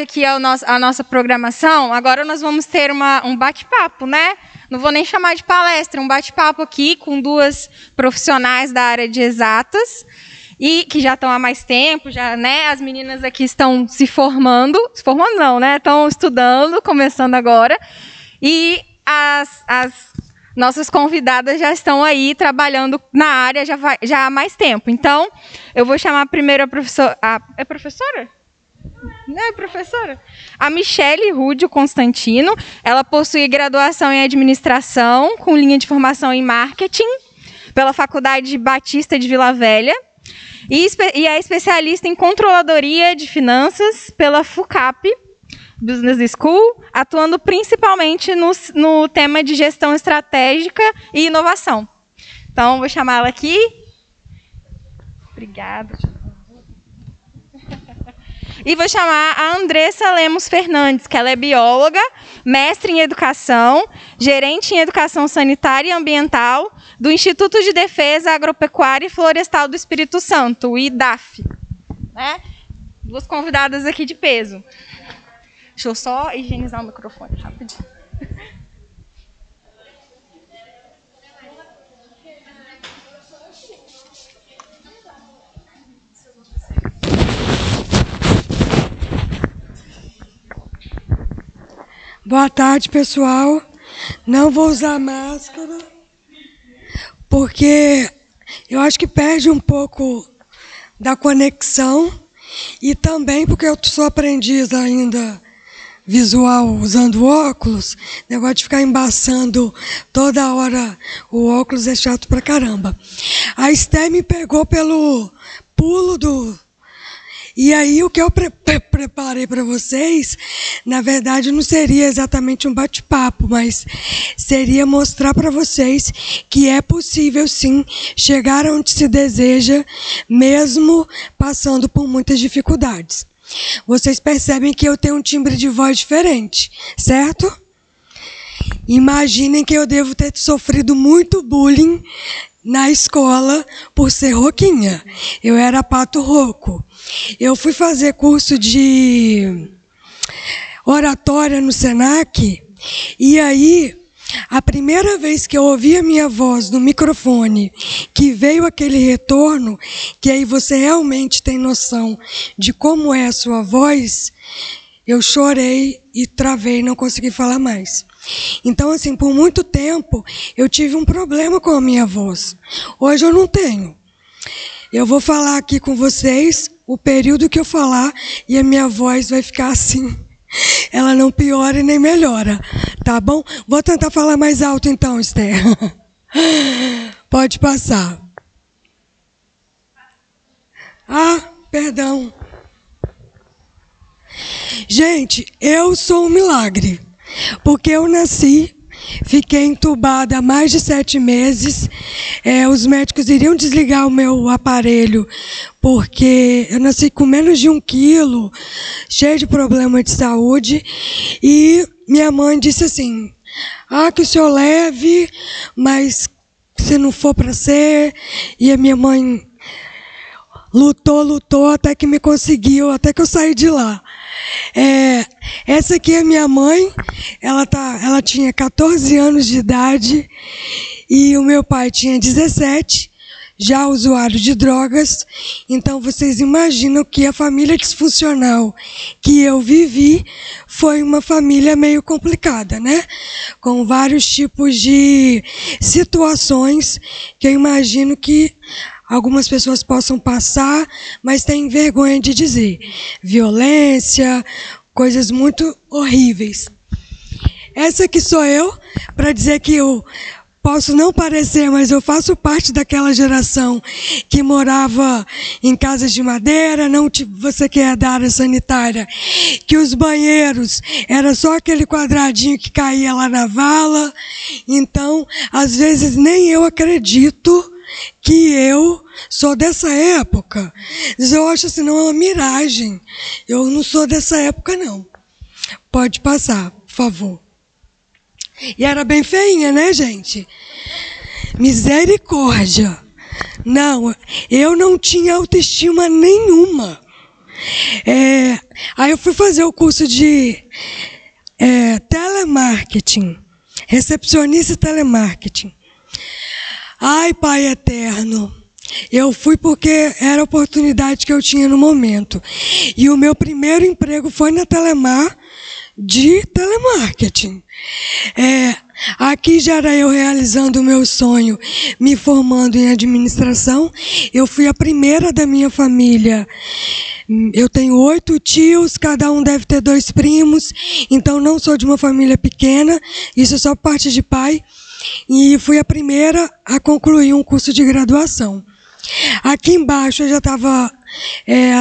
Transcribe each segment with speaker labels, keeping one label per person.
Speaker 1: Aqui a nossa programação, agora nós vamos ter um bate-papo, né? Não vou nem chamar de palestra, um bate-papo aqui com duas profissionais da área de exatas e que já estão há mais tempo, já, né? As meninas aqui estão se formando não, né? Estão estudando, começando agora, e as nossas convidadas já estão aí trabalhando na área já há mais tempo. Então, eu vou chamar primeiro a professora. É professora? Não é professora? A Michele Rúdio Constantino. Ela possui graduação em administração com linha de formação em marketing pela Faculdade Batista de Vila Velha e é especialista em controladoria de finanças pela FUCAP Business School, atuando principalmente no tema de gestão estratégica e inovação. Então, vou chamar ela aqui. Obrigada. E vou chamar a Andressa Lemos Fernandes, que ela é bióloga, mestre em educação, gerente em educação sanitária e ambiental do Instituto de Defesa Agropecuária e Florestal do Espírito Santo, o IDAF. Né? Duas convidadas aqui de peso. Deixa eu só higienizar o microfone rapidinho.
Speaker 2: Boa tarde, pessoal. Não vou usar máscara, porque eu acho que perde um pouco da conexão e também porque eu sou aprendiz ainda visual usando óculos, negócio de ficar embaçando toda hora o óculos é chato pra caramba. A Esther me pegou pelo pulo do... E aí o que eu preparei para vocês, na verdade não seria exatamente um bate-papo, mas seria mostrar para vocês que é possível sim chegar onde se deseja, mesmo passando por muitas dificuldades. Vocês percebem que eu tenho um timbre de voz diferente, certo? Imaginem que eu devo ter sofrido muito bullying na escola por ser rouquinha. Eu era pato rouco. Eu fui fazer curso de oratória no Senac, e aí, a primeira vez que eu ouvi a minha voz no microfone, que veio aquele retorno, que aí você realmente tem noção de como é a sua voz, eu chorei e travei, não consegui falar mais. Então, assim, por muito tempo, eu tive um problema com a minha voz. Hoje eu não tenho. Eu vou falar aqui com vocês o período que eu falar e a minha voz vai ficar assim. Ela não piora e nem melhora, tá bom? Vou tentar falar mais alto então, Esther. Pode passar. Ah, perdão. Gente, eu sou um milagre. Porque eu nasci, fiquei entubada há mais de 7 meses. Os médicos iriam desligar o meu aparelho, porque eu nasci com menos de 1 quilo, cheio de problema de saúde. E minha mãe disse assim, que o senhor leve, mas se não for para ser. E a minha mãe lutou, até que me conseguiu, até que eu saí de lá. Essa aqui é minha mãe, ela tinha 14 anos de idade e o meu pai tinha 17, já usuário de drogas. Então vocês imaginam que a família disfuncional que eu vivi foi uma família meio complicada, né? Com vários tipos de situações que eu imagino que algumas pessoas possam passar, mas têm vergonha de dizer. Violência, coisas muito horríveis. Essa aqui sou eu, para dizer que eu posso não parecer, mas eu faço parte daquela geração que morava em casas de madeira, não você que é da área sanitária, que os banheiros era só aquele quadradinho que caía lá na vala. Então, às vezes nem eu acredito que eu sou dessa época. Eu acho assim, não é uma miragem. Eu não sou dessa época, não. Pode passar, por favor. E era bem feinha, né, gente? Misericórdia. Não, eu não tinha autoestima nenhuma. Aí eu fui fazer o curso de telemarketing, recepcionista e telemarketing. Ai, Pai eterno, eu fui porque era a oportunidade que eu tinha no momento. E o meu primeiro emprego foi na Telemar, de telemarketing. Aqui já era eu realizando o meu sonho, me formando em administração. Eu fui a primeira da minha família. Eu tenho 8 tios, cada um deve ter 2 primos, então não sou de uma família pequena, isso é só parte de pai. E fui a primeira a concluir um curso de graduação. Aqui embaixo eu já estava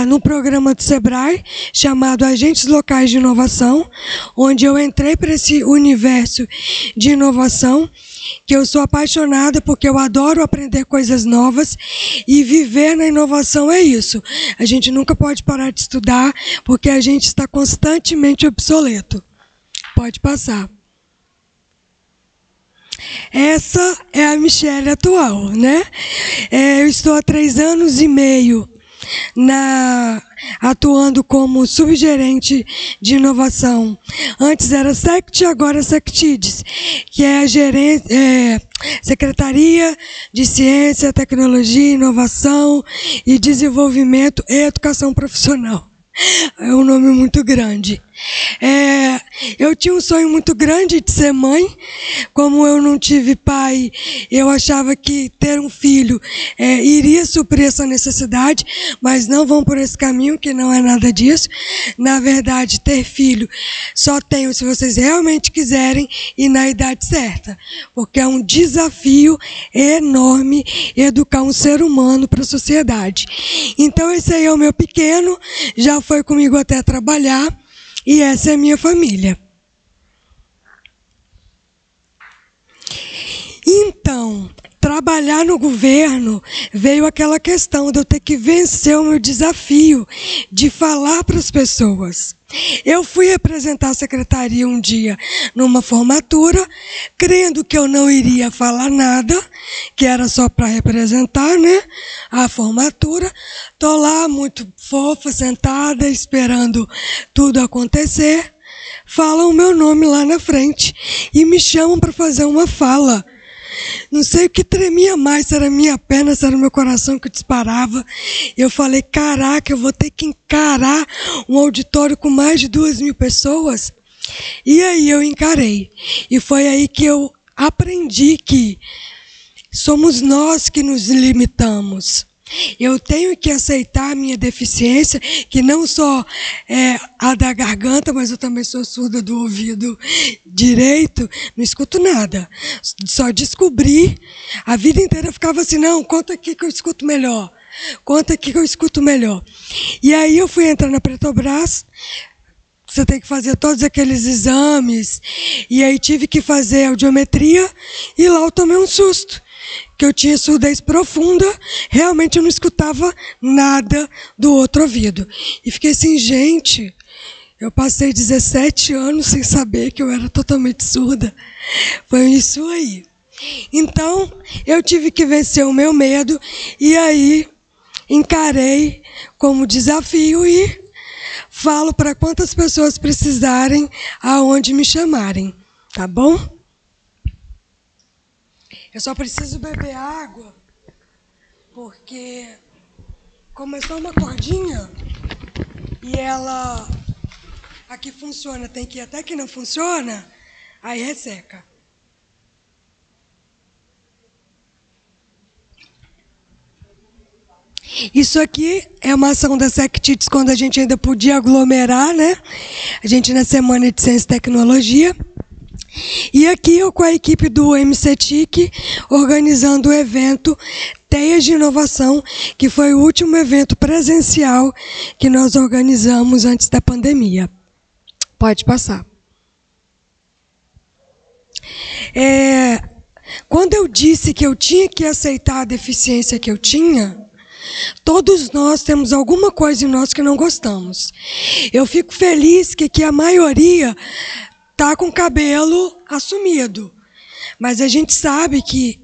Speaker 2: no programa do Sebrae, chamado Agentes Locais de Inovação, onde eu entrei para esse universo de inovação, que eu sou apaixonada porque eu adoro aprender coisas novas, e viver na inovação é isso. A gente nunca pode parar de estudar, porque a gente está constantemente obsoleto. Pode passar. Essa é a Michele atual, né? Eu estou há 3 anos e meio atuando como subgerente de inovação. Antes era SECT, agora é SECTIDES, que é a Secretaria de Ciência, Tecnologia, Inovação e Desenvolvimento e Educação Profissional. É um nome muito grande. Eu tinha um sonho muito grande de ser mãe. Como eu não tive pai, eu achava que ter um filho iria suprir essa necessidade, mas não vão por esse caminho, que não é nada disso. Na verdade, ter filho só tenho se vocês realmente quiserem e na idade certa, porque é um desafio enorme educar um ser humano para a sociedade. Então esse aí é o meu pequeno, já foi comigo até trabalhar, e essa é a minha família. Então, trabalhar no governo, veio aquela questão de eu ter que vencer o meu desafio de falar para as pessoas. Eu fui representar a secretaria um dia numa formatura, crendo que eu não iria falar nada, que era só para representar, né, a formatura. Estou lá muito fofa, sentada, esperando tudo acontecer. Falam o meu nome lá na frente e me chamam para fazer uma fala. Não sei o que tremia mais, se era minha perna, se era meu coração que disparava. Eu falei, caraca, eu vou ter que encarar um auditório com mais de 2.000 pessoas. E aí eu encarei. E foi aí que eu aprendi que somos nós que nos limitamos. Eu tenho que aceitar a minha deficiência, que não só é a da garganta, mas eu também sou surda do ouvido direito, não escuto nada. Só descobri, a vida inteira eu ficava assim, não, conta aqui que eu escuto melhor, conta aqui que eu escuto melhor. E aí eu fui entrar na Petrobras, você tem que fazer todos aqueles exames, e aí tive que fazer audiometria, e lá eu tomei um susto. Que eu tinha surdez profunda, realmente eu não escutava nada do outro ouvido. E fiquei assim, gente, eu passei 17 anos sem saber que eu era totalmente surda. Foi isso aí. Então, eu tive que vencer o meu medo, e aí encarei como desafio e falo para quantas pessoas precisarem, aonde me chamarem, tá bom? Eu só preciso beber água, porque começou uma cordinha e ela aqui funciona, tem que ir até que não funciona, aí resseca. Isso aqui é uma ação da SECTIDES quando a gente ainda podia aglomerar, né? A gente na Semana de Ciência e Tecnologia. E aqui eu com a equipe do MCTIC, organizando o evento Teias de Inovação, que foi o último evento presencial que nós organizamos antes da pandemia. Pode passar. Quando eu disse que eu tinha que aceitar a deficiência que eu tinha, todos nós temos alguma coisa em nós que não gostamos. Eu fico feliz que a maioria está com o cabelo assumido. Mas a gente sabe que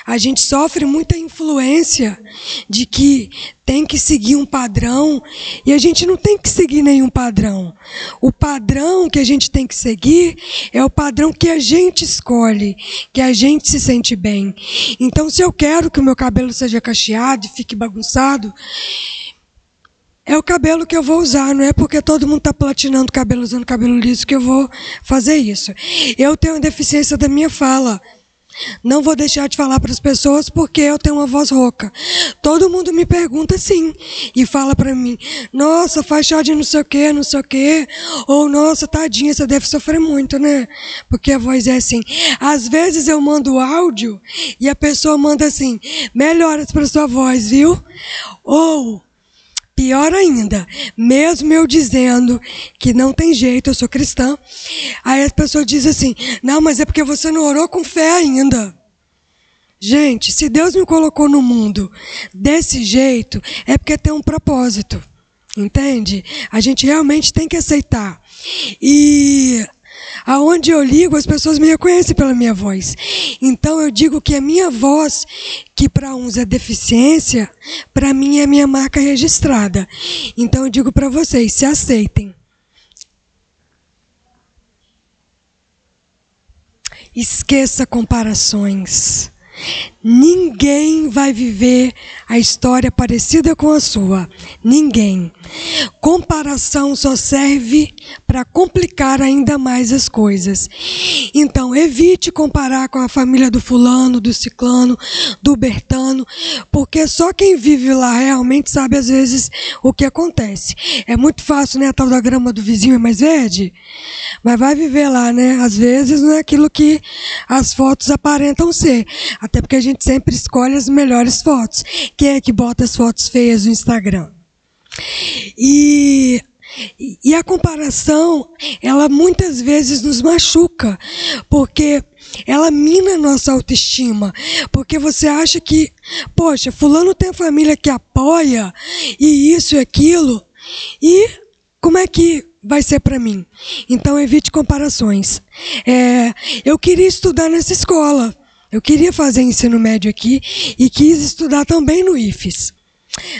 Speaker 2: a gente sofre muita influência de que tem que seguir um padrão, e a gente não tem que seguir nenhum padrão. O padrão que a gente tem que seguir é o padrão que a gente escolhe, que a gente se sente bem. Então, se eu quero que o meu cabelo seja cacheado e fique bagunçado, é o cabelo que eu vou usar, não é porque todo mundo está platinando cabelo, usando cabelo liso, que eu vou fazer isso. Eu tenho a deficiência da minha fala. Não vou deixar de falar para as pessoas porque eu tenho uma voz rouca. Todo mundo me pergunta assim e fala para mim: nossa, faz chá de não sei o quê, não sei o quê. Ou, nossa, tadinha, você deve sofrer muito, né? Porque a voz é assim. Às vezes eu mando áudio e a pessoa manda assim: melhoras para sua voz, viu? Ou, pior ainda, mesmo eu dizendo que não tem jeito, eu sou cristã, aí as pessoas dizem assim: não, mas é porque você não orou com fé ainda. Gente, se Deus me colocou no mundo desse jeito, é porque tem um propósito, entende? A gente realmente tem que aceitar. E aonde eu ligo, as pessoas me reconhecem pela minha voz. Então eu digo que a minha voz, que para uns é deficiência, para mim é minha marca registrada. Então eu digo para vocês, se aceitem. Esqueça comparações. Ninguém vai viver a história parecida com a sua. Ninguém. Comparação só serve para complicar ainda mais as coisas. Então, evite comparar com a família do fulano, do ciclano, do bertano, porque só quem vive lá realmente sabe, às vezes, o que acontece. É muito fácil, né? A tal da grama do vizinho é mais verde, mas vai viver lá, né? Às vezes não é aquilo que as fotos aparentam ser. Até porque a gente sempre escolhe as melhores fotos. Quem é que bota as fotos feias no Instagram? E a comparação, ela muitas vezes nos machuca, porque ela mina a nossa autoestima. Porque você acha que, poxa, fulano tem a família que apoia, e isso e aquilo, e como é que vai ser para mim? Então evite comparações. Eu queria estudar nessa escola. Eu queria fazer ensino médio aqui e quis estudar também no IFES.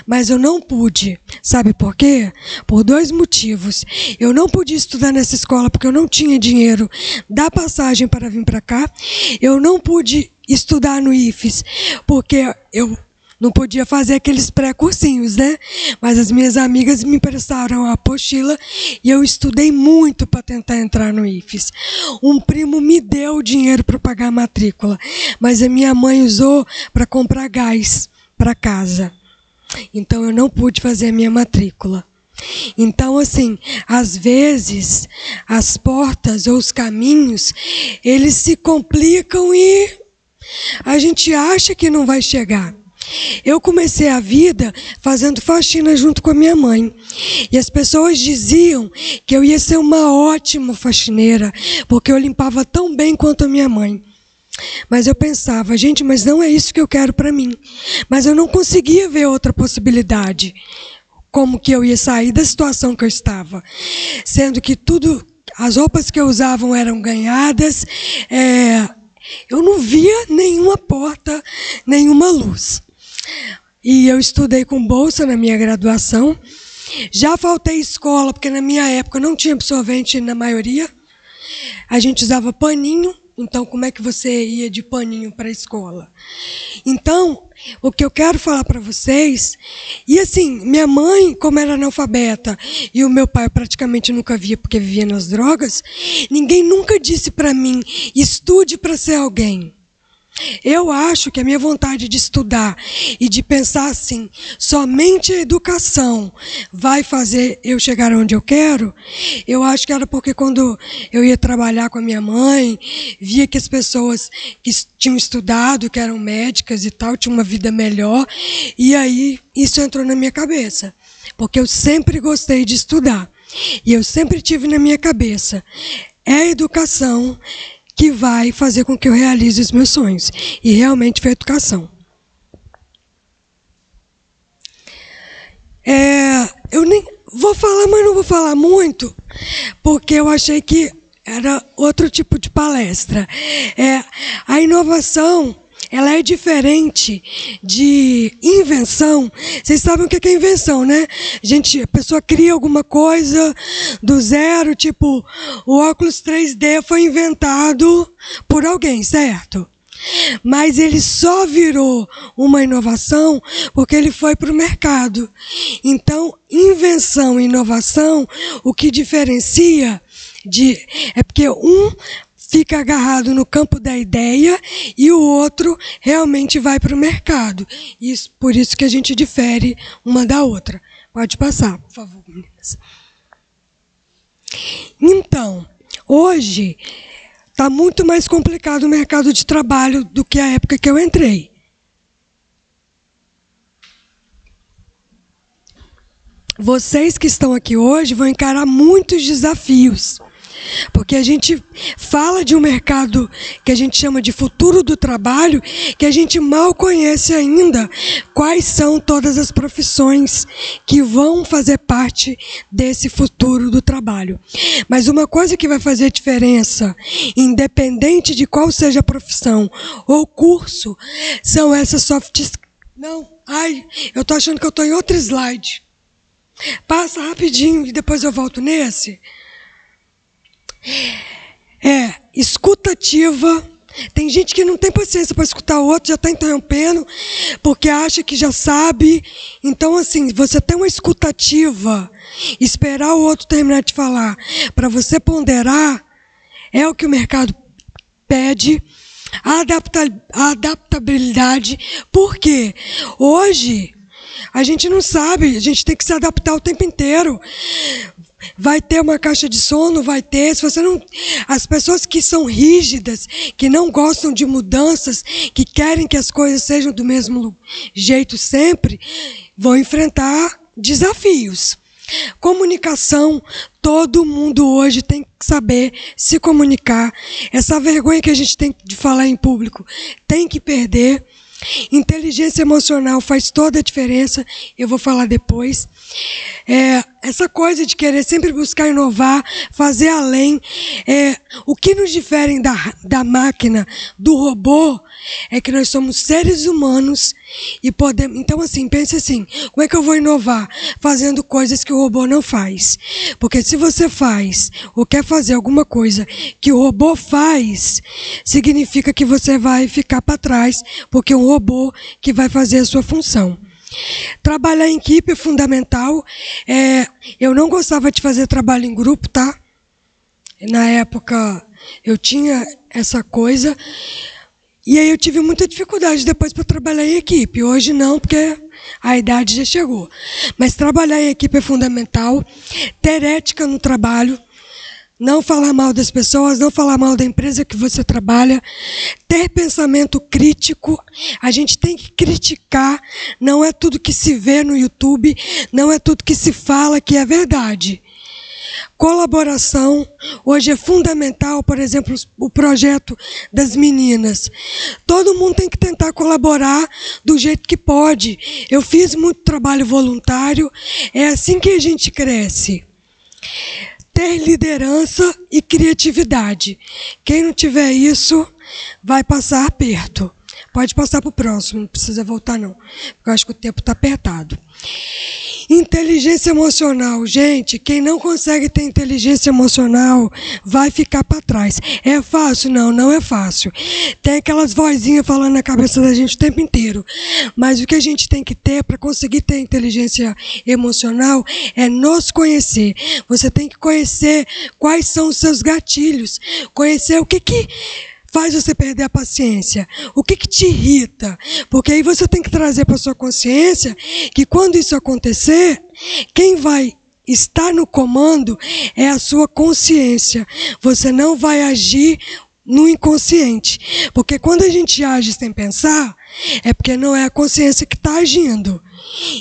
Speaker 2: Mas eu não pude. Sabe por quê? Por 2 motivos. Eu não pude estudar nessa escola porque eu não tinha dinheiro da passagem para vir para cá. Eu não pude estudar no IFES porque eu não podia fazer aqueles pré-cursinhos, né? Mas as minhas amigas me emprestaram a apostila e eu estudei muito para tentar entrar no IFES. Um primo me deu o dinheiro para pagar a matrícula, mas a minha mãe usou para comprar gás para casa. Então eu não pude fazer a minha matrícula. Então, assim, às vezes as portas ou os caminhos, eles se complicam e a gente acha que não vai chegar. Eu comecei a vida fazendo faxina junto com a minha mãe. E as pessoas diziam que eu ia ser uma ótima faxineira, porque eu limpava tão bem quanto a minha mãe. Mas eu pensava, gente, mas não é isso que eu quero para mim. Mas eu não conseguia ver outra possibilidade. Como que eu ia sair da situação que eu estava. Sendo que tudo, as roupas que eu usava eram ganhadas. Eu não via nenhuma porta, nenhuma luz. E eu estudei com bolsa na minha graduação. Já faltei escola, porque na minha época não tinha absorvente na maioria. A gente usava paninho. Então, como é que você ia de paninho para a escola? Então, o que eu quero falar para vocês... E assim, minha mãe, como era analfabeta, e o meu pai eu praticamente nunca via porque vivia nas drogas, ninguém nunca disse para mim, estude para ser alguém. Eu acho que a minha vontade de estudar e de pensar assim, somente a educação vai fazer eu chegar onde eu quero, eu acho que era porque quando eu ia trabalhar com a minha mãe, via que as pessoas que tinham estudado, que eram médicas e tal, tinham uma vida melhor, e aí isso entrou na minha cabeça, porque eu sempre gostei de estudar, e eu sempre tive na minha cabeça, é a educação que vai fazer com que eu realize os meus sonhos. E realmente foi a educação. Eu nem vou falar, mas não vou falar muito, porque eu achei que era outro tipo de palestra. A inovação, ela é diferente de invenção. Vocês sabem o que é invenção, né? A pessoa cria alguma coisa do zero, tipo, o óculos 3D foi inventado por alguém, certo? Mas ele só virou uma inovação porque ele foi para o mercado. Então, invenção e inovação, o que diferencia é porque um fica agarrado no campo da ideia e o outro realmente vai para o mercado. Por isso que a gente difere uma da outra. Pode passar, por favor, meninas. Então, hoje está muito mais complicado o mercado de trabalho do que a época que eu entrei. Vocês que estão aqui hoje vão encarar muitos desafios, porque a gente fala de um mercado que a gente chama de futuro do trabalho, que a gente mal conhece ainda quais são todas as profissões que vão fazer parte desse futuro do trabalho. Mas uma coisa que vai fazer diferença, independente de qual seja a profissão ou curso, são essas soft skills. Não, eu estou achando que eu estou em outro slide. Passa rapidinho e depois eu volto nesse. Escutativa. Tem gente que não tem paciência para escutar o outro, já está interrompendo, porque acha que já sabe. Então, assim, você tem uma escutativa, esperar o outro terminar de falar, para você ponderar, é o que o mercado pede. A adaptabilidade, porque hoje a gente não sabe, a gente tem que se adaptar o tempo inteiro. Vai ter uma caixa de sono, vai ter. Se você não, as pessoas que são rígidas, que não gostam de mudanças, que querem que as coisas sejam do mesmo jeito sempre, vão enfrentar desafios. Comunicação, todo mundo hoje tem que saber se comunicar. Essa vergonha que a gente tem de falar em público tem que perder. Inteligência emocional faz toda a diferença, eu vou falar depois. Essa coisa de querer sempre buscar inovar, fazer além. O que nos difere da máquina, do robô, é que nós somos seres humanos e podemos. Então, assim, pense assim: como é que eu vou inovar? Fazendo coisas que o robô não faz. Porque se você faz ou quer fazer alguma coisa que o robô faz, significa que você vai ficar para trás, porque é um robô que vai fazer a sua função. Trabalhar em equipe é fundamental. Eu não gostava de fazer trabalho em grupo, tá? Na época eu tinha essa coisa. E aí eu tive muita dificuldade depois para trabalhar em equipe. Hoje não, porque a idade já chegou. Mas trabalhar em equipe é fundamental. Ter ética no trabalho. Não falar mal das pessoas, não falar mal da empresa que você trabalha. Ter pensamento crítico. A gente tem que criticar. Não é tudo que se vê no YouTube, não é tudo que se fala que é verdade. Colaboração. Hoje é fundamental, por exemplo, o projeto das meninas. Todo mundo tem que tentar colaborar do jeito que pode. Eu fiz muito trabalho voluntário. É assim que a gente cresce. Ter liderança e criatividade. Quem não tiver isso, vai passar aperto. Pode passar para o próximo, não precisa voltar não, porque eu acho que o tempo está apertado. Inteligência emocional. Gente, quem não consegue ter inteligência emocional vai ficar para trás. É fácil? Não, não é fácil. Tem aquelas vozinhas falando na cabeça da gente o tempo inteiro. Mas o que a gente tem que ter para conseguir ter inteligência emocional é nos conhecer. Você tem que conhecer quais são os seus gatilhos. Conhecer o que faz você perder a paciência. O que te irrita? Porque aí você tem que trazer para sua consciência que quando isso acontecer, quem vai estar no comando é a sua consciência. Você não vai agir no inconsciente. Porque quando a gente age sem pensar, é porque não é a consciência que está agindo.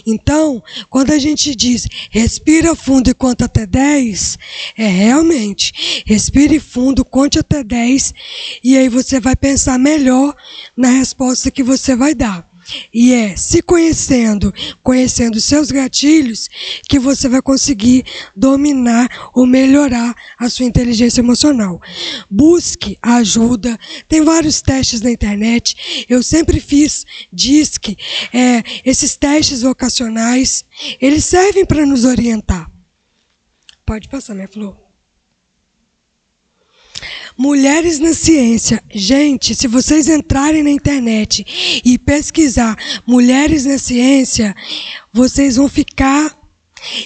Speaker 2: Então, quando a gente diz respira fundo e conta até 10, é realmente respire fundo, conte até 10, e aí você vai pensar melhor na resposta que você vai dar. E é se conhecendo, conhecendo seus gatilhos, que você vai conseguir dominar ou melhorar a sua inteligência emocional. Busque ajuda, tem vários testes na internet, eu sempre fiz DISC, esses testes vocacionais, eles servem para nos orientar. Pode passar, minha flor. Mulheres na ciência. Gente, se vocês entrarem na internet e pesquisar mulheres na ciência, vocês vão ficar...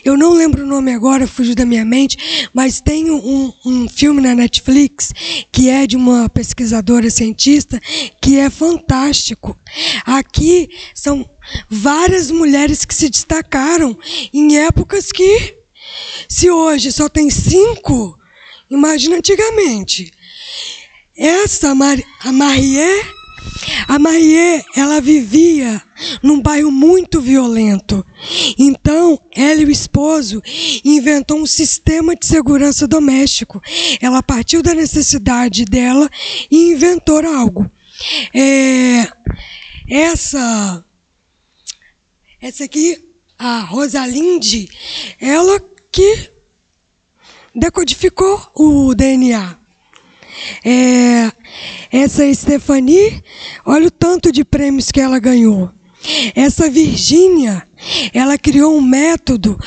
Speaker 2: Eu não lembro o nome agora, fugiu da minha mente, mas tem um filme na Netflix que é de uma pesquisadora cientista que é fantástico. Aqui são várias mulheres que se destacaram em épocas que, se hoje só tem 5, imagina antigamente. A Marie, ela vivia num bairro muito violento. Então, ela e o esposo inventou um sistema de segurança doméstico. Ela partiu da necessidade dela e inventou algo. Essa aqui, a Rosalinde, ela que decodificou o DNA. Essa Stephanie, olha o tanto de prêmios que ela ganhou. Essa Virgínia, ela criou um método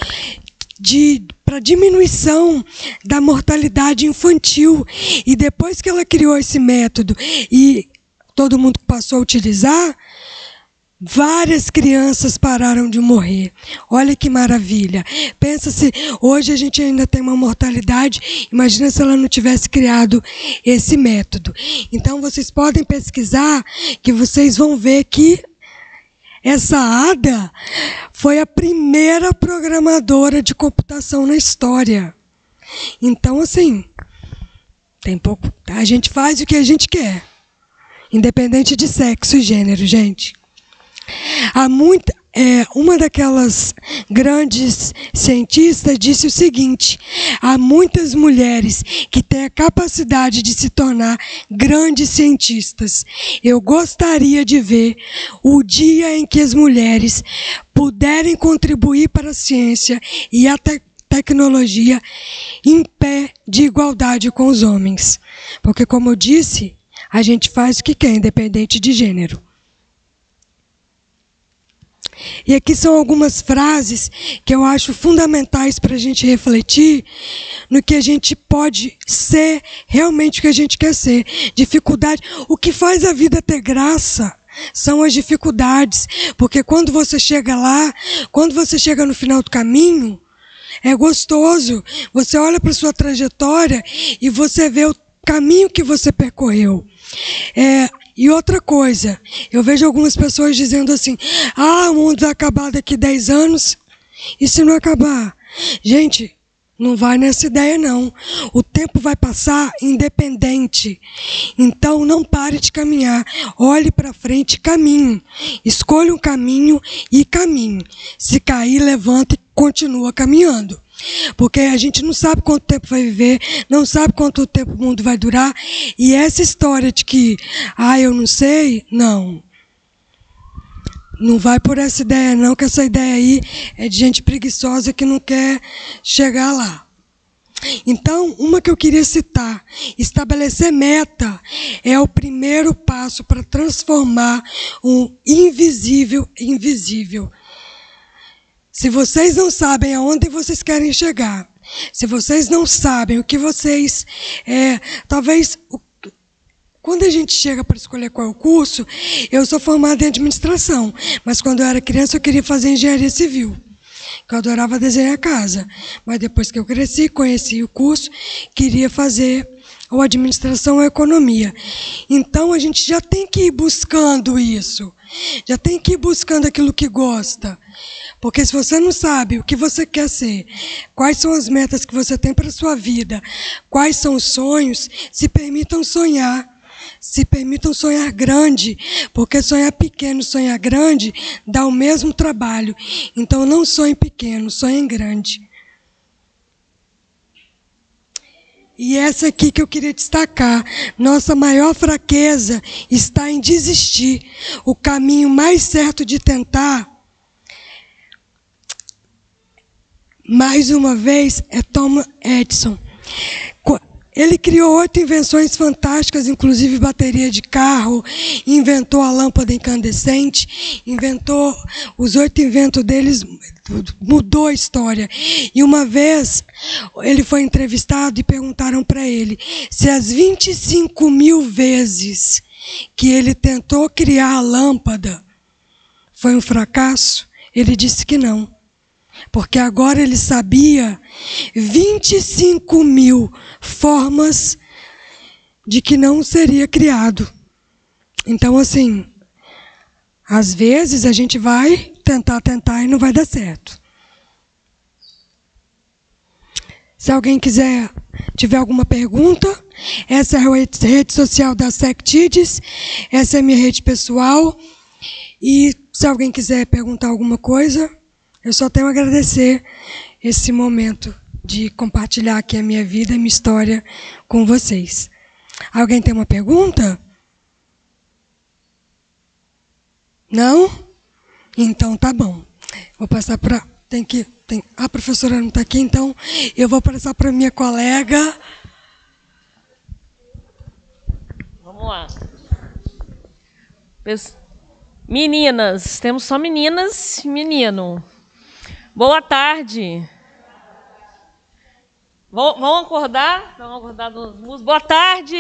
Speaker 2: para diminuição da mortalidade infantil. E depois que ela criou esse método e todo mundo passou a utilizar, várias crianças pararam de morrer. Olha que maravilha. Pensa se hoje a gente ainda tem uma mortalidade, imagina se ela não tivesse criado esse método. Então vocês podem pesquisar que vocês vão ver que essa Ada foi a primeira programadora de computação na história. Então assim, tem pouco, a gente faz o que a gente quer, independente de sexo e gênero, gente. Uma daquelas grandes cientistas disse o seguinte: há muitas mulheres que têm a capacidade de se tornar grandes cientistas. Eu gostaria de ver o dia em que as mulheres puderem contribuir para a ciência e a tecnologia em pé de igualdade com os homens. Porque, como eu disse, a gente faz o que quer, independente de gênero. E aqui são algumas frases que eu acho fundamentais para a gente refletir no que a gente pode ser, realmente o que a gente quer ser. Dificuldade. O que faz a vida ter graça são as dificuldades. Porque quando você chega lá, quando você chega no final do caminho, é gostoso. Você olha para a sua trajetória e você vê o caminho que você percorreu. E outra coisa, eu vejo algumas pessoas dizendo assim: o mundo vai acabar daqui 10 anos. E se não acabar? Gente, não vai nessa ideia não. O tempo vai passar independente. Então não pare de caminhar. Olhe para frente e caminhe. Escolha um caminho e caminhe. Se cair, levanta e continua caminhando. Porque a gente não sabe quanto tempo vai viver, não sabe quanto tempo o mundo vai durar. E essa história de que, eu não sei, não vai por essa ideia não, que essa ideia aí é de gente preguiçosa que não quer chegar lá. Então, uma que eu queria citar: estabelecer meta é o primeiro passo para transformar o invisível em visível. Se vocês não sabem aonde vocês querem chegar, se vocês não sabem o que vocês... talvez, quando a gente chega para escolher qual é o curso, eu sou formada em administração, mas quando eu era criança eu queria fazer engenharia civil, que eu adorava desenhar casa. Mas depois que eu cresci, conheci o curso, queria fazer ou administração ou economia. Então a gente já tem que ir buscando isso, já tem que ir buscando aquilo que gosta. Porque se você não sabe o que você quer ser, quais são as metas que você tem para a sua vida, quais são os sonhos, se permitam sonhar. Se permitam sonhar grande, porque sonhar pequeno, sonhar grande, dá o mesmo trabalho. Então não sonhe pequeno, sonhe grande. E essa aqui que eu queria destacar. Nossa maior fraqueza está em desistir. O caminho mais certo de tentar, mais uma vez, é Thomas Edison. Ele criou 8 invenções fantásticas, inclusive bateria de carro, inventou a lâmpada incandescente, inventou os 8 inventos deles, mudou a história. E uma vez ele foi entrevistado e perguntaram para ele se as 25.000 vezes que ele tentou criar a lâmpada foi um fracasso. Ele disse que não. Porque agora ele sabia 25.000 formas de que não seria criado. Então, assim, às vezes a gente vai tentar e não vai dar certo. Se alguém tiver alguma pergunta, essa é a rede social da SecTides, essa é a minha rede pessoal. E se alguém quiser perguntar alguma coisa, eu só tenho a agradecer esse momento de compartilhar aqui a minha vida, a minha história com vocês. Alguém tem uma pergunta? Não? Então tá bom. Vou passar para... A professora não está aqui, então eu vou passar para minha colega.
Speaker 3: Vamos lá. Meninas, temos só meninas e menino. Boa tarde. Vão acordar? Vão acordar dos músicos? Boa tarde.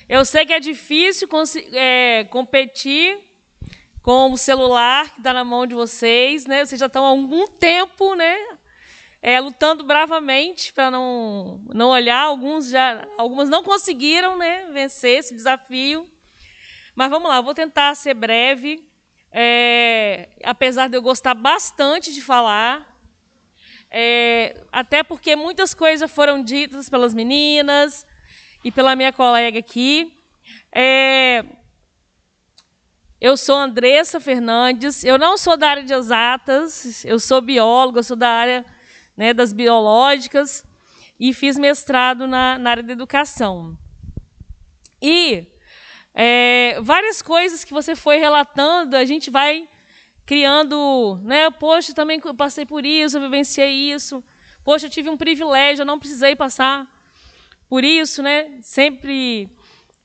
Speaker 3: Eu sei que é difícil competir com o celular que está na mão de vocês, né? Vocês já estão há algum tempo, né? Lutando bravamente para não olhar. Algumas não conseguiram, né, vencer esse desafio. Mas vamos lá, eu vou tentar ser breve. Apesar de eu gostar bastante de falar, até porque muitas coisas foram ditas pelas meninas e pela minha colega aqui. Eu sou Andressa Fernandes, eu não sou da área de exatas, eu sou bióloga, eu sou da área, né, das biológicas e fiz mestrado na área da educação. E várias coisas que você foi relatando, a gente vai criando, né? Poxa, também passei por isso, eu vivenciei isso. Poxa, eu tive um privilégio, eu não precisei passar por isso, né? Sempre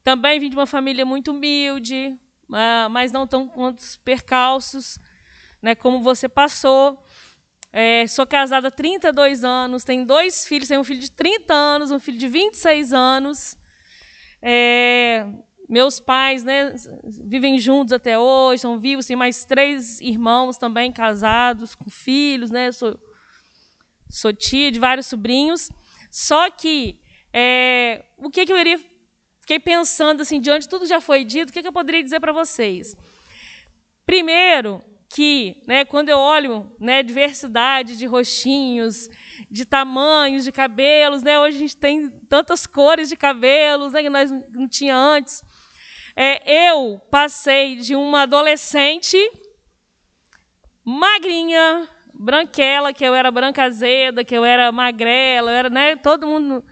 Speaker 3: também vim de uma família muito humilde, mas não tão quantos percalços, né, como você passou. Sou casada há 32 anos, tenho 2 filhos, tenho um filho de 30 anos, um filho de 26 anos. Meus pais, né, vivem juntos até hoje, são vivos, tem mais 3 irmãos também casados, com filhos, né? Sou tia de vários sobrinhos. Só que o que eu fiquei pensando, assim, diante de tudo que já foi dito, o que eu poderia dizer para vocês? Primeiro, que, né, quando eu olho, né, diversidade de rostinhos, de tamanhos, de cabelos, né, hoje a gente tem tantas cores de cabelos, né, que nós não tinha antes. Eu passei de uma adolescente magrinha, branquela, que eu era branca azeda, que eu era magrela, eu era, né, todo mundo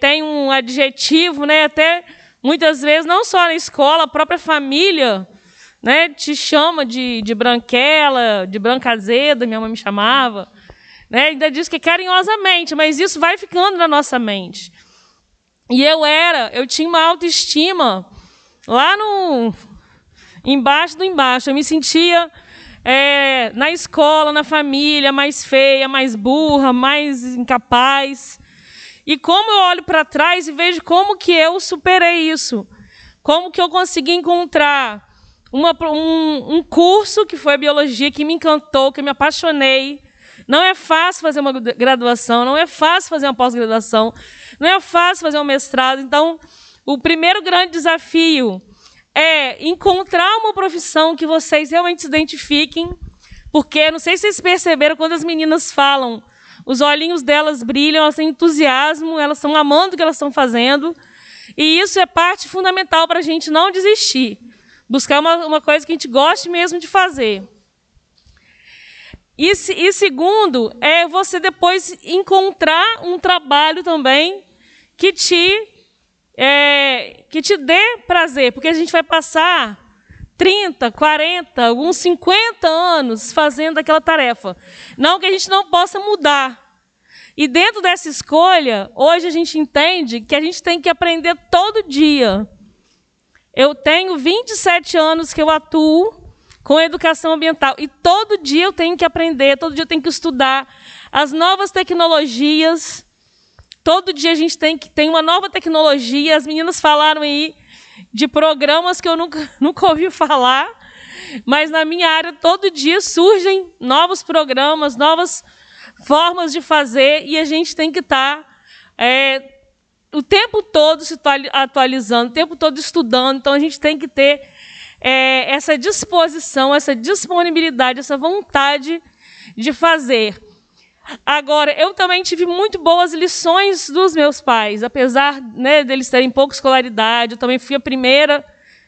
Speaker 3: tem um adjetivo, né, até muitas vezes, não só na escola, a própria família, né, te chama de branquela, de branca azeda, minha mãe me chamava, né, ainda diz que carinhosamente, mas isso vai ficando na nossa mente. E eu tinha uma autoestima lá embaixo do embaixo. Eu me sentia na escola, na família, mais feia, mais burra, mais incapaz. E como eu olho para trás e vejo como que eu superei isso, como que eu consegui encontrar um curso que foi a biologia, que me encantou, que eu me apaixonei. Não é fácil fazer uma graduação, não é fácil fazer uma pós-graduação, não é fácil fazer um mestrado. Então, o primeiro grande desafio é encontrar uma profissão que vocês realmente se identifiquem, porque, não sei se vocês perceberam, quando as meninas falam, os olhinhos delas brilham, elas têm entusiasmo, elas estão amando o que elas estão fazendo, e isso é parte fundamental para a gente não desistir, buscar uma coisa que a gente goste mesmo de fazer. E segundo, é você depois encontrar um trabalho também que te dê prazer, porque a gente vai passar 30, 40, alguns 50 anos fazendo aquela tarefa. Não que a gente não possa mudar. E dentro dessa escolha, hoje a gente entende que a gente tem que aprender todo dia. Eu tenho 27 anos que eu atuo com educação ambiental. E todo dia eu tenho que aprender, todo dia eu tenho que estudar as novas tecnologias. Todo dia a gente tem uma nova tecnologia. As meninas falaram aí de programas que eu nunca ouvi falar, mas na minha área todo dia surgem novos programas, novas formas de fazer, e a gente tem que estar o tempo todo se atualizando, o tempo todo estudando. Então a gente tem que ter essa disposição, essa disponibilidade, essa vontade de fazer. Agora, eu também tive muito boas lições dos meus pais, apesar, né, deles terem pouca escolaridade. Eu também fui a primeira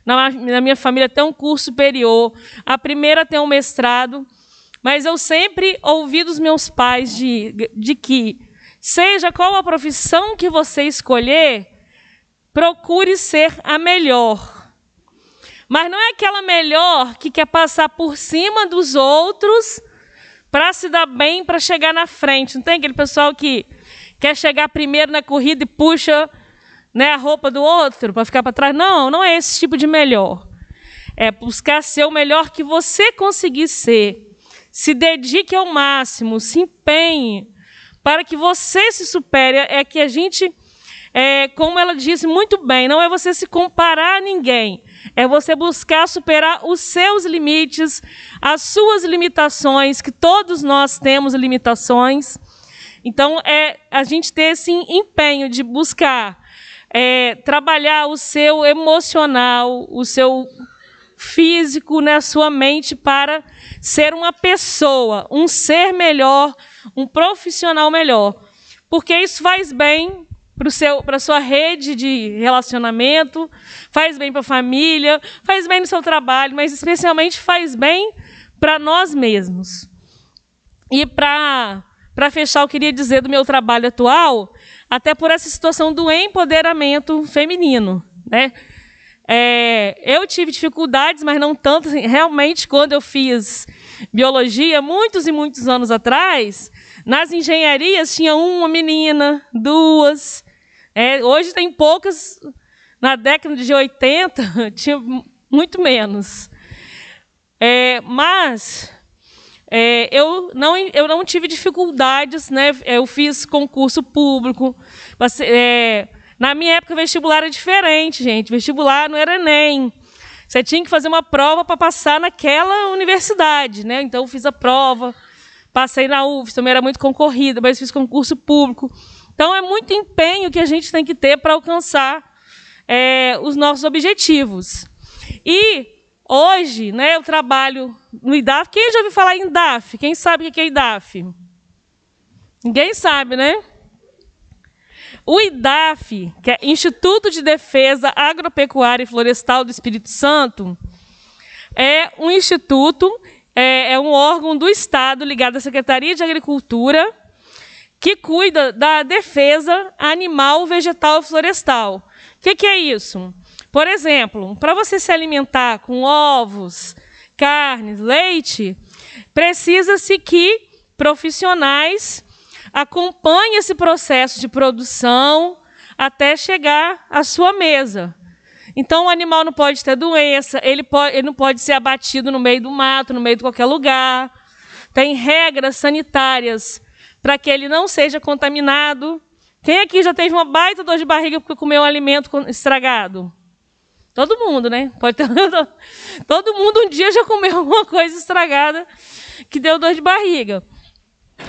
Speaker 3: na minha família a ter um curso superior, a primeira a ter um mestrado, mas eu sempre ouvi dos meus pais de que, seja qual a profissão que você escolher, procure ser a melhor. Mas não é aquela melhor que quer passar por cima dos outros para se dar bem, para chegar na frente. Não tem aquele pessoal que quer chegar primeiro na corrida e puxa, né, a roupa do outro para ficar para trás? Não, não é esse tipo de melhor. É buscar ser o melhor que você conseguir ser. Se dedique ao máximo, se empenhe para que você se supere. É que a gente, como ela disse muito bem, não é você se comparar a ninguém. É você buscar superar os seus limites, as suas limitações, que todos nós temos limitações. Então, a gente ter esse empenho de buscar trabalhar o seu emocional, o seu físico, né, a sua mente, para ser uma pessoa, um ser melhor, um profissional melhor. Porque isso faz bem para a sua rede de relacionamento, faz bem para a família, faz bem no seu trabalho, mas especialmente faz bem para nós mesmos. E para fechar, eu queria dizer do meu trabalho atual, até por essa situação do empoderamento feminino, né? Eu tive dificuldades, mas não tanto. Realmente, quando eu fiz biologia, muitos e muitos anos atrás, nas engenharias tinha uma menina, duas. Hoje tem poucas. Na década de 80, tinha muito menos. Mas eu não tive dificuldades, né? Eu fiz concurso público. Na minha época, o vestibular era diferente, gente. Vestibular não era Enem. Você tinha que fazer uma prova para passar naquela universidade, né? Então, eu fiz a prova, passei na UFS, também era muito concorrida, mas fiz concurso público. Então, é muito empenho que a gente tem que ter para alcançar os nossos objetivos. E hoje, né, eu trabalho no IDAF. Quem já ouviu falar em IDAF? Quem sabe o que é IDAF? Ninguém sabe, né? O IDAF, que é Instituto de Defesa Agropecuária e Florestal do Espírito Santo, é um instituto, é um órgão do Estado ligado à Secretaria de Agricultura, que cuida da defesa animal, vegetal e florestal. O que é isso? Por exemplo, para você se alimentar com ovos, carnes, leite, precisa-se que profissionais acompanhem esse processo de produção até chegar à sua mesa. Então, o animal não pode ter doença, ele não pode ser abatido no meio do mato, no meio de qualquer lugar. Tem regras sanitárias para que ele não seja contaminado. Quem aqui já teve uma baita dor de barriga porque comeu um alimento estragado? Todo mundo, né? Pode ter... Todo mundo um dia já comeu alguma coisa estragada que deu dor de barriga.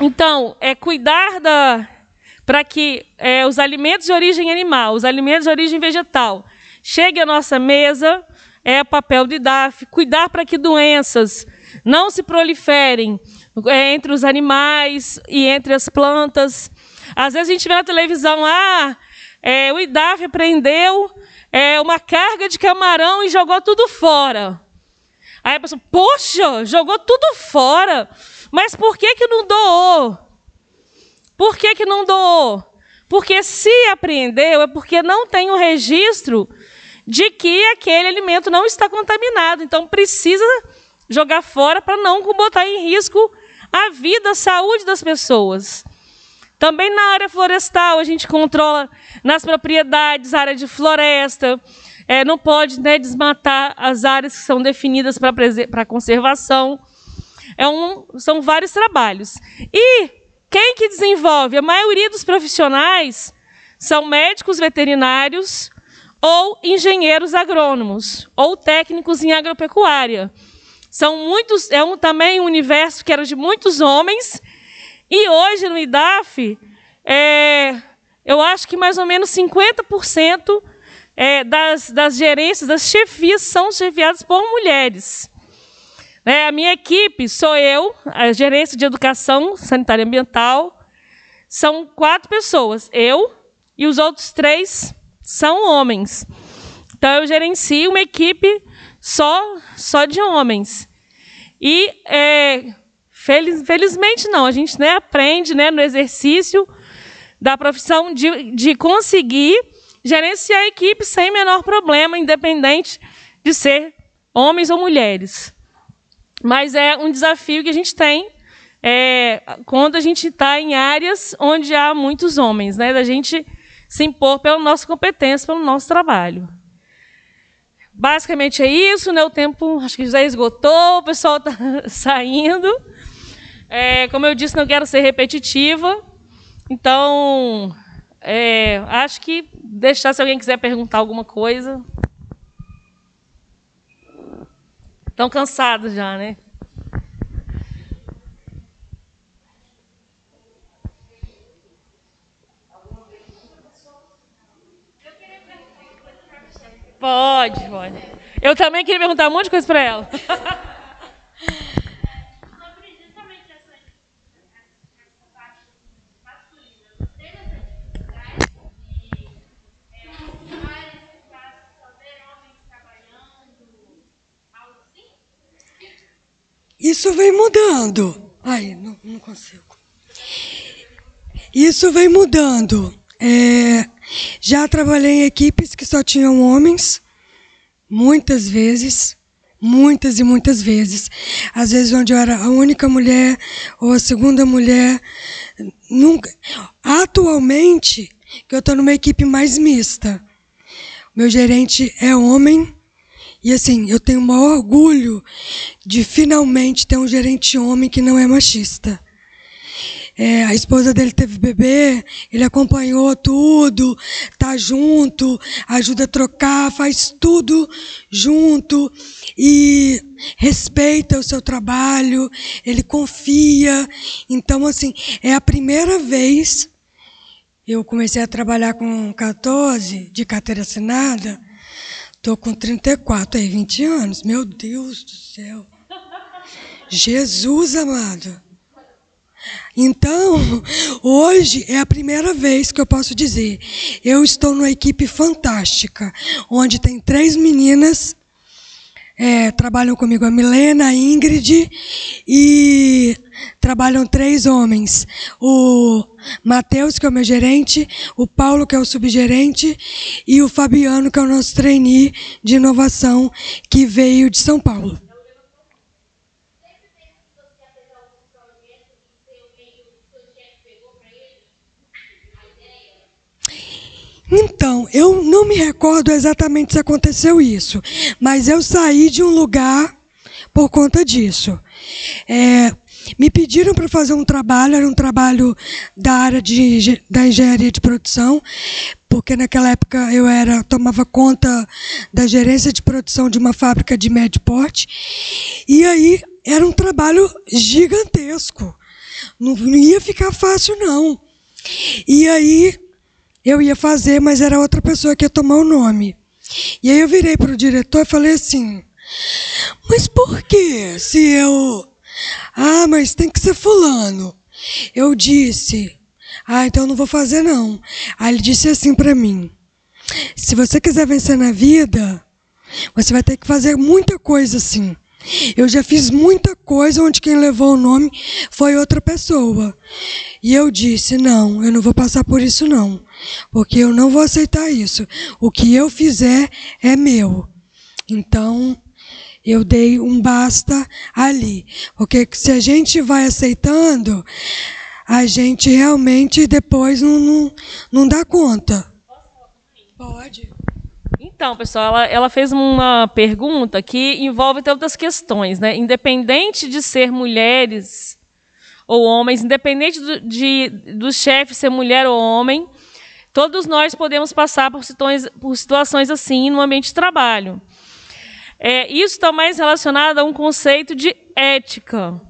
Speaker 3: Então, cuidar para que os alimentos de origem animal, os alimentos de origem vegetal, cheguem à nossa mesa, é papel do IDAF. Cuidar para que doenças não se proliferem entre os animais e entre as plantas. Às vezes a gente vê na televisão, o IDAF prendeu uma carga de camarão e jogou tudo fora. Aí a pessoa, poxa, jogou tudo fora. Mas por que que não doou? Por que que não doou? Porque se apreendeu é porque não tem o registro de que aquele alimento não está contaminado. Então, precisa jogar fora para não botar em risco a vida, a saúde das pessoas. Também na área florestal, a gente controla nas propriedades, área de floresta, não pode, né, desmatar as áreas que são definidas para conservação. São vários trabalhos. E quem que desenvolve? A maioria dos profissionais são médicos veterinários ou engenheiros agrônomos, ou técnicos em agropecuária. São muitos, também um universo que era de muitos homens, e hoje no IDAF, eu acho que mais ou menos 50% das gerências, das chefias, são chefiadas por mulheres. A minha equipe sou eu, a gerência de educação sanitária e ambiental, são 4 pessoas, eu e os outros 3 são homens. Então, eu gerencio uma equipe só de homens. E, felizmente, não. A gente, né, aprende, né, no exercício da profissão de conseguir gerenciar a equipe sem menor problema, independente de ser homens ou mulheres. Mas é um desafio que a gente tem quando a gente está em áreas onde há muitos homens, né, da gente se impor pela nossa competência, pelo nosso trabalho. Basicamente é isso, né? O tempo acho que já esgotou, o pessoal está saindo. Como eu disse, não quero ser repetitiva, então acho que deixar se alguém quiser perguntar alguma coisa. Estão cansados já, né? Pode. Eu também queria perguntar um monte de coisa para ela.
Speaker 4: Sobre justamente essa parte masculina, tem essa dificuldade de áreas que só ver homens trabalhando, algo assim?
Speaker 2: Isso vem mudando. Ai, não consigo. Isso vem mudando. Já trabalhei em equipes que só tinham homens, muitas vezes, muitas e muitas vezes. Às vezes onde eu era a única mulher ou a segunda mulher. Nunca. Atualmente, que eu estou numa equipe mais mista. Meu gerente é homem e, assim, eu tenho o maior orgulho de finalmente ter um gerente homem que não é machista. A esposa dele teve bebê, ele acompanhou tudo, tá junto, ajuda a trocar, faz tudo junto e respeita o seu trabalho, ele confia. Então, assim, é a primeira vez, eu comecei a trabalhar com 14, de carteira assinada, estou com 34, 20 anos, meu Deus do céu. Jesus amado. Então, hoje é a primeira vez que eu posso dizer, eu estou numa equipe fantástica, onde tem 3 meninas, trabalham comigo, a Milena, a Ingrid, e trabalham 3 homens. O Matheus, que é o meu gerente, o Paulo, que é o subgerente, e o Fabiano, que é o nosso trainee de inovação, que veio de São Paulo. Então, eu não me recordo exatamente se aconteceu isso, mas eu saí de um lugar por conta disso. Me pediram para fazer um trabalho, era um trabalho da área da engenharia de produção, porque naquela época eu tomava conta da gerência de produção de uma fábrica de médio porte, e aí era um trabalho gigantesco, não ia ficar fácil não. E aí eu ia fazer, mas era outra pessoa que ia tomar o nome. E aí eu virei para o diretor e falei assim, mas por quê? Se eu... mas tem que ser fulano. Eu disse, então não vou fazer não. Aí ele disse assim para mim, se você quiser vencer na vida, você vai ter que fazer muita coisa assim. Eu já fiz muita coisa onde quem levou o nome foi outra pessoa. E eu disse, não, eu não vou passar por isso não, porque eu não vou aceitar isso. O que eu fizer é meu. Então, eu dei um basta ali. Porque se a gente vai aceitando, a gente realmente depois não dá conta. Pode.
Speaker 3: Então, pessoal, ela fez uma pergunta que envolve tantas questões, né? Independente de ser mulheres ou homens, independente do chefe ser mulher ou homem, todos nós podemos passar por situações assim no ambiente de trabalho. Isso está mais relacionado a um conceito de ética.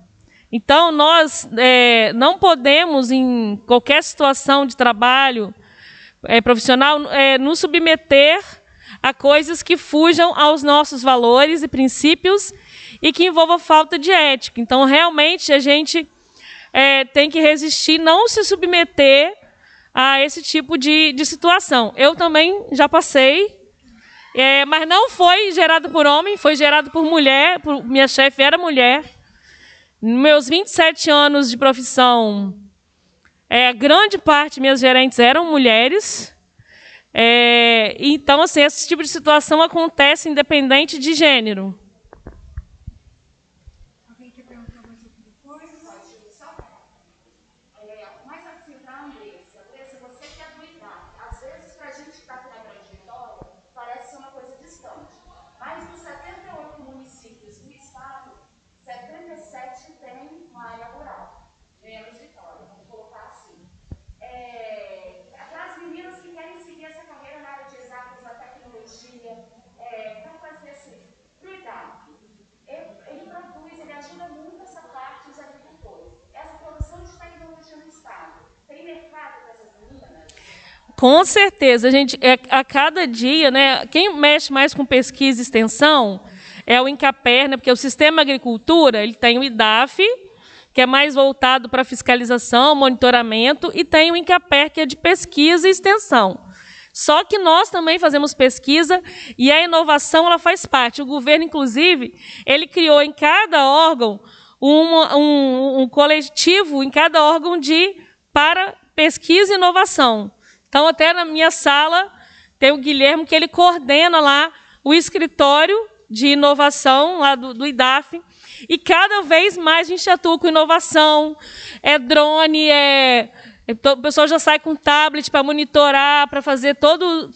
Speaker 3: Então, nós não podemos, em qualquer situação de trabalho profissional, nos submeter a coisas que fujam aos nossos valores e princípios e que envolvam falta de ética. Então, realmente, a gente tem que resistir, não se submeter a esse tipo de situação. Eu também já passei, mas não foi gerado por homem, foi gerado por mulher, minha chefe era mulher. Meus 27 anos de profissão, grande parte minhas gerentes eram mulheres. Então, assim, esse tipo de situação acontece independente de gênero.
Speaker 4: Alguém quer perguntar mais alguma coisa? Mais assim para a Andressa. Andressa, você que é do IDAF, às vezes para a gente que está aqui na Grande Vitória, parece ser uma coisa distante. Mas nos 78 municípios do estado, 77 tem uma área rural. Menos Vitória, vamos colocar assim. Para as meninas que querem seguir essa carreira na área de exatas, na tecnologia, para fazer assim, para o IDAF, ele produz, ele ajuda muito essa parte dos agricultores. Essa produção de tecnologia no estado, tem mercado para essas meninas?
Speaker 3: Com certeza, gente, a cada dia, né, quem mexe mais com pesquisa e extensão é o INCAPER, né, porque o Sistema Agricultura ele tem o IDAF, que é mais voltado para fiscalização, monitoramento, e tem o INCAPER, que é de pesquisa e extensão. Só que nós também fazemos pesquisa e a inovação ela faz parte. O governo, inclusive, ele criou em cada órgão um coletivo, em cada órgão para pesquisa e inovação. Então, até na minha sala, tem o Guilherme, que ele coordena lá o escritório de inovação lá do IDAF, e cada vez mais a gente atua com inovação, drone, o pessoal já sai com tablet para monitorar, para fazer todo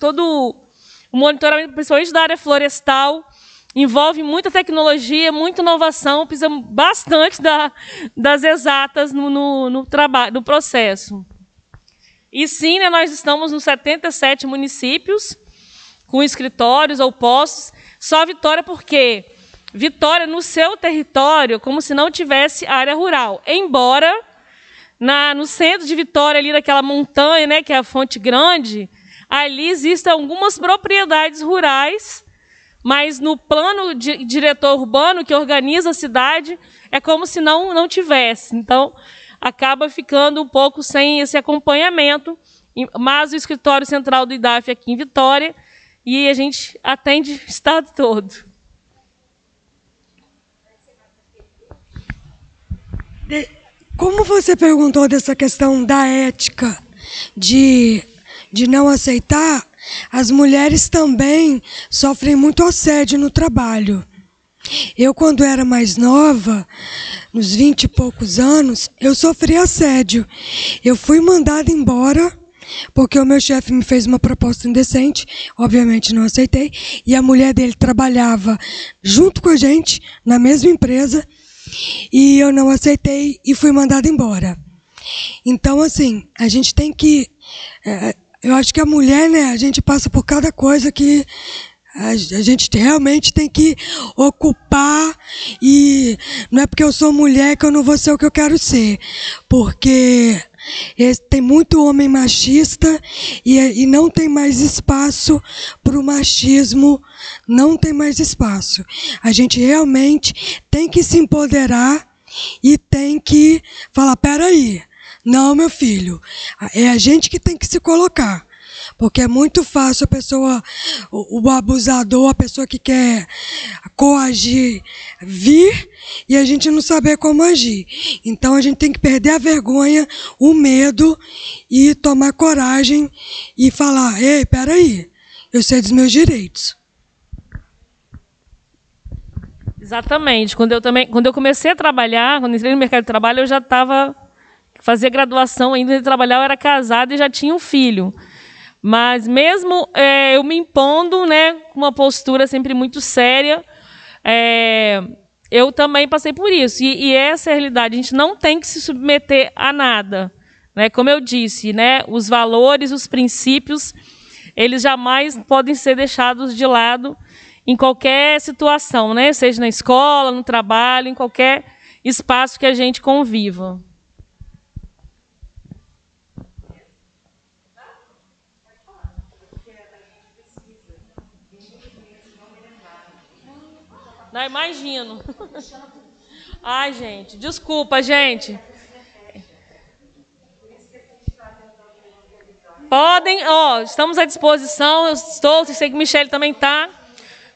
Speaker 3: o monitoramento, principalmente da área florestal. Envolve muita tecnologia, muita inovação, precisa bastante das exatas no trabalho, no processo. E sim, né, nós estamos nos 77 municípios, com escritórios ou postos. Só Vitória porque Vitória, no seu território, como se não tivesse área rural. Embora, no centro de Vitória, ali naquela montanha, né, que é a Fonte Grande, ali existem algumas propriedades rurais, mas no plano diretor urbano, que organiza a cidade, é como se não tivesse. Então, acaba ficando um pouco sem esse acompanhamento, mas o escritório central do IDAF é aqui em Vitória, e a gente atende o estado todo.
Speaker 2: Como você perguntou dessa questão da ética, de não aceitar, as mulheres também sofrem muito assédio no trabalho. Eu, quando era mais nova, nos 20 e poucos anos, eu sofri assédio. Eu fui mandada embora, porque o meu chefe me fez uma proposta indecente, obviamente não aceitei, e a mulher dele trabalhava junto com a gente, na mesma empresa, e eu não aceitei e fui mandada embora. Então, assim, a gente tem que... eu acho que a mulher, né, a gente passa por cada coisa que a gente realmente tem que ocupar, e não é porque eu sou mulher que eu não vou ser o que eu quero ser, porque tem muito homem machista e não tem mais espaço para o machismo, não tem mais espaço. A gente realmente tem que se empoderar e tem que falar, peraí, não, meu filho, é a gente que tem que se colocar. Porque é muito fácil a pessoa, o abusador, a pessoa que quer coagir, vir e a gente não saber como agir. Então a gente tem que perder a vergonha, o medo e tomar coragem e falar: ei, peraí, eu sei dos meus direitos.
Speaker 3: Exatamente. Quando eu comecei a trabalhar, quando entrei no mercado de trabalho, eu já fazia graduação ainda de trabalhar, eu era casada e já tinha um filho. Mas mesmo eu me impondo, né, com uma postura sempre muito séria, eu também passei por isso. E essa é a realidade. A gente não tem que se submeter a nada, né? Como eu disse, né, os valores, os princípios, eles jamais podem ser deixados de lado em qualquer situação, né? Seja na escola, no trabalho, em qualquer espaço que a gente conviva. Não, imagino. Ai, gente, desculpa, gente. Podem, estamos à disposição, eu sei que o Michele também está.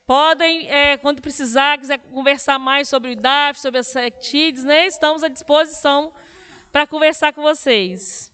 Speaker 3: Podem, quando precisar, quiser conversar mais sobre o IDAF, sobre as CETIDs, né? Estamos à disposição para conversar com vocês.